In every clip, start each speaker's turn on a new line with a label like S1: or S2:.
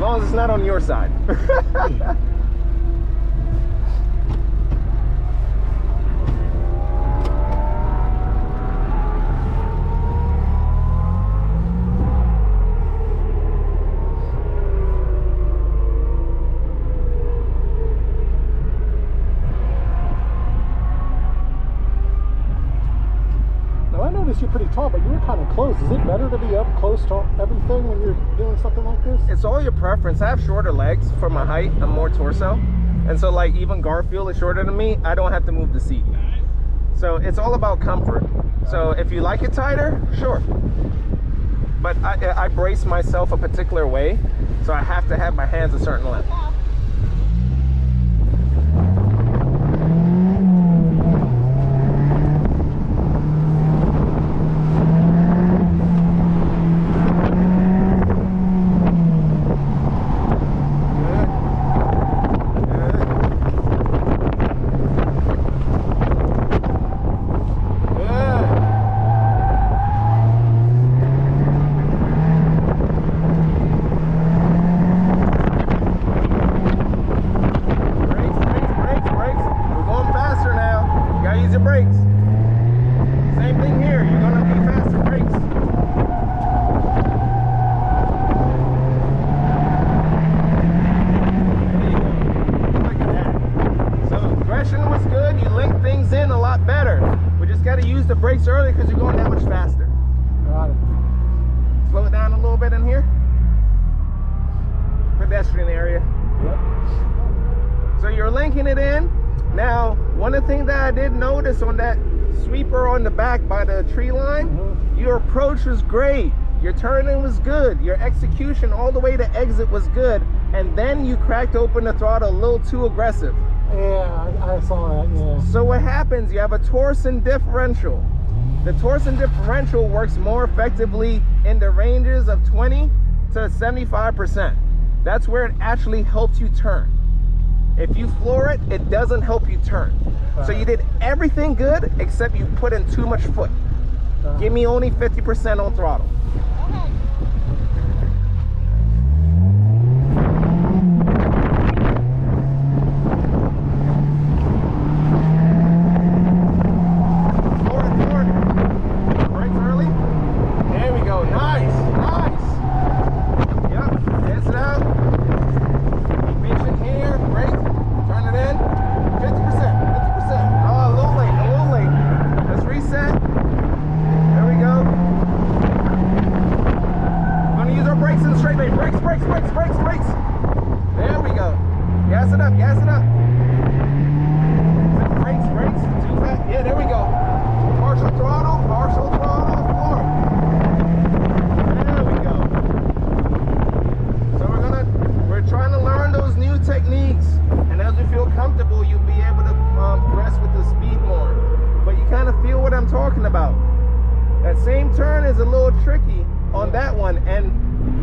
S1: long as it's not on your side.
S2: You're pretty tall, but you were kind of close. Is it better to be up close to everything when you're doing something like this?
S1: It's all your preference. I have shorter legs for my height. I'm more torso. And so like even Garfield is shorter than me. I don't have to move the seat. So it's all about comfort. So if you like it tighter, sure. But I brace myself a particular way. So I have to have my hands a certain length. Brakes early because you're going that much faster.
S2: Got it.
S1: Slow it down a little bit in here. Pedestrian area. Yep. So you're linking it in. Now, one of the things that I did notice on that sweeper on the back by the tree line, your approach was great. Your turning was good. Your execution all the way to exit was good. And then you cracked open the throttle a little too aggressive.
S2: Yeah, I saw that, yeah.
S1: So what happens, you have a torsion differential. The torsion differential works more effectively in the ranges of 20 to 75%. That's where it actually helps you turn. If you floor it, it doesn't help you turn. So you did everything good except you put in too much foot. Give me only 50% on throttle.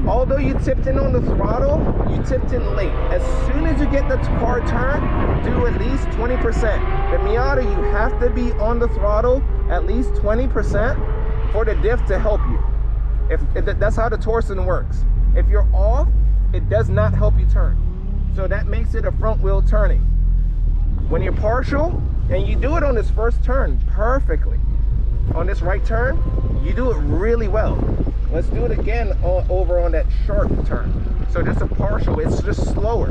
S1: Although you tipped in on the throttle, you tipped in late. As soon as you get the car turned, do at least 20%. The Miata, you have to be on the throttle at least 20% for the diff to help you. If that's how the torsion works. If you're off, it does not help you turn. So that makes it a front wheel turning. When you're partial, and you do it on this first turn perfectly, on this right turn, you do it really well. Let's do it again over on that sharp turn. So just a partial, it's just slower.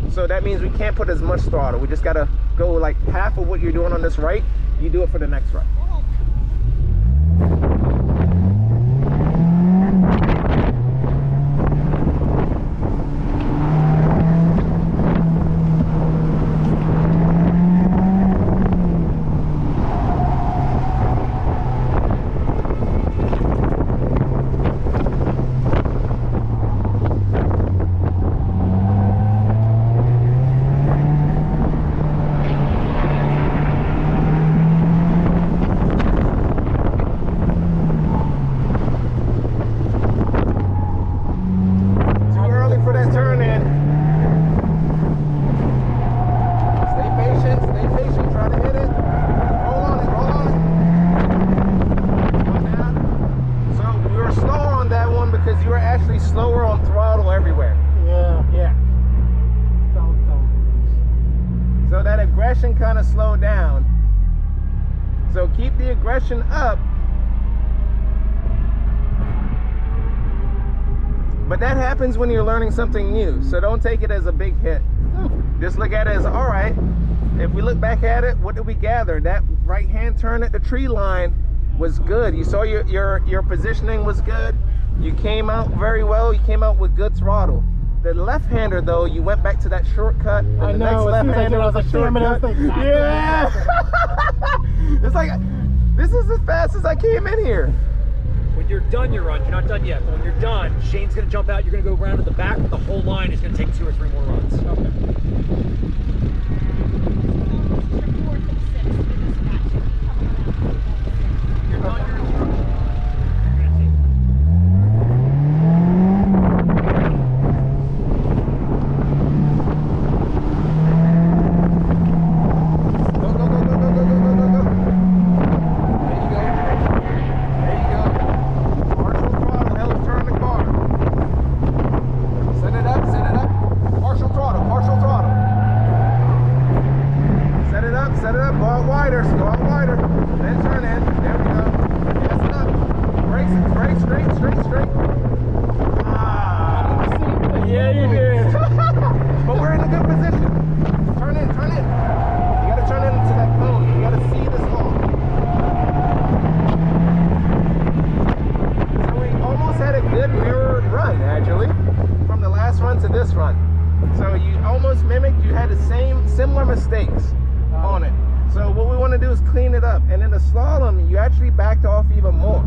S1: So that means we can't put as much throttle. We just gotta go like half of what you're doing on this right, you do it for the next right.
S2: Yeah.
S1: Yeah. So that aggression kind of slowed down. So keep the aggression up. But that happens when you're learning something new. So don't take it as a big hit. Just look at it as, all right, if we look back at it, what did we gather? That right hand turn at the tree line was good. You saw your positioning was good. You came out very well. You came out with good throttle. The left-hander, though, you went back to that shortcut. And
S2: I
S1: the
S2: know.
S1: next left-hander was a shortcut. Yeah. It's like, this is as fast as I came in here.
S3: When you're done your run, you're not done yet, but when you're done, Shane's going to jump out, you're going to go around to the back, the whole line is going to take 2 or 3 more runs.
S2: Okay.
S3: You're done your
S1: similar mistakes on it. So what we want to do is clean it up. And in the slalom, you actually backed off even more.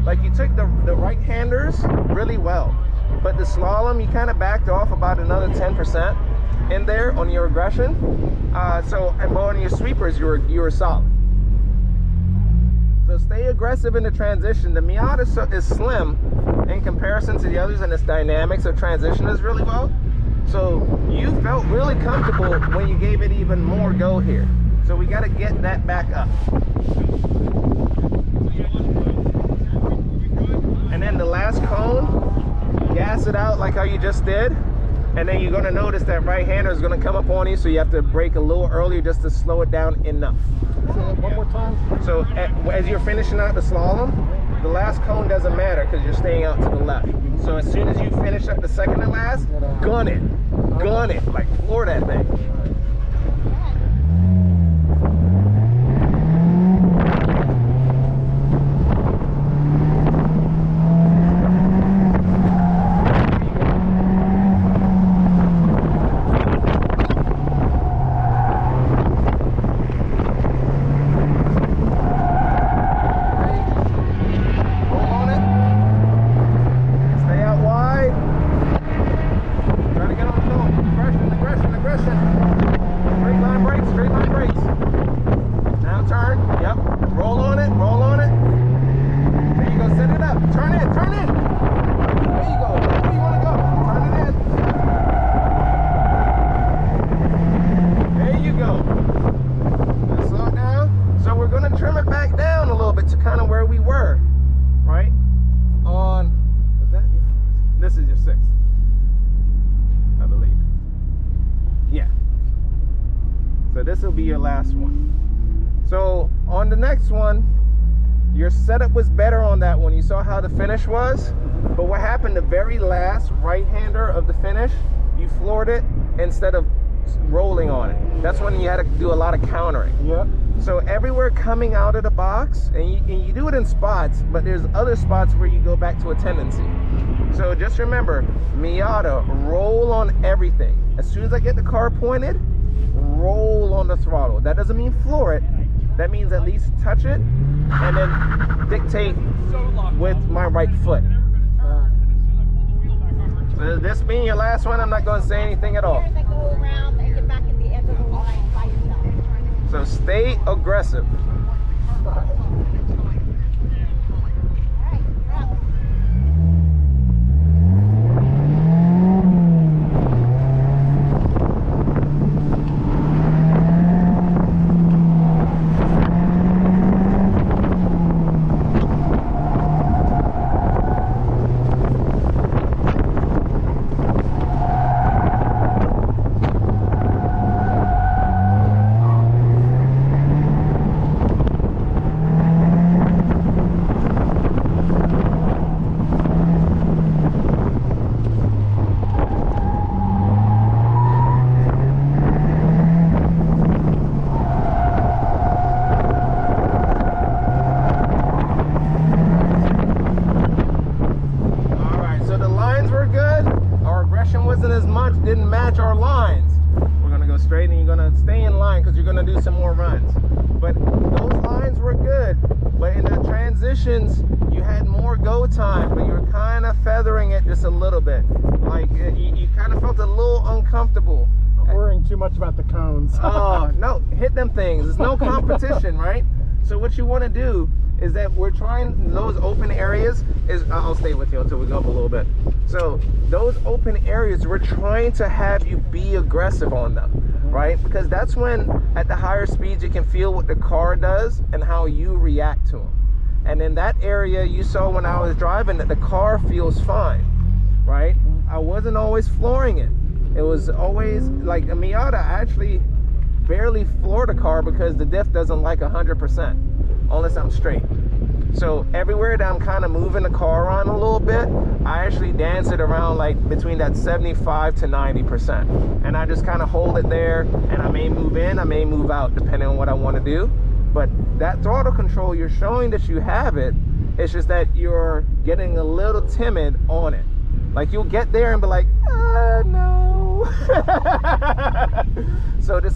S1: Like you took the right-handers really well, but the slalom, you kind of backed off about another 10% in there on your aggression. But on your sweepers, you were solid. So stay aggressive in the transition. The Miata is slim in comparison to the others, and its dynamics of transition is really well. So you felt really comfortable when you gave it even more go here. So we got to get that back up. And then the last cone, gas it out like how you just did. And then you're going to notice that right-hander is going to come up on you, so you have to brake a little earlier just to slow it down enough.
S2: One more time.
S1: So as you're finishing out the slalom, the last cone doesn't matter because you're staying out to the left. So as soon as you finish up the second to last, gun it, like floor that thing. Your setup was better on that one. You saw how the finish was, but what happened, the very last right-hander of the finish, you floored it instead of rolling on it. That's when you had to do a lot of countering.
S2: Yep.
S1: So everywhere coming out of the box, and you do it in spots, but there's other spots where you go back to a tendency. So just remember, Miata, roll on everything. As soon as I get the car pointed, roll on the throttle. That doesn't mean floor it. That means at least touch it and then dictate with my right foot. So this being your last one, I'm not going to say anything at all. So stay aggressive. lines were good, our aggression wasn't as much, didn't match our lines. We're gonna go straight and you're gonna stay in line because you're gonna do some more runs. But those lines were good. But in the transitions, you had more go time, but you were kind of feathering it just a little bit. Like you kind of felt a little uncomfortable.
S2: Worrying too much about the cones.
S1: Oh, no, hit them things. There's no competition, right? So what you want to do is that we're trying those open areas I'll stay with you until we go up a little bit. So those open areas, we're trying to have you be aggressive on them, right? Because that's when at the higher speeds you can feel what the car does and how you react to them. And in that area you saw when I was driving that the car feels fine, right? I wasn't always flooring it. It was always like a Miata. I actually barely floor the car because the diff doesn't like 100% unless I'm straight. So everywhere that I'm kind of moving the car around a little bit, I actually dance it around like between that 75 to 90%. And I just kind of hold it there, and I may move in, I may move out depending on what I want to do. But that throttle control, you're showing that you have it. It's just that you're getting a little timid on it. Like you'll get there and be like, no. So just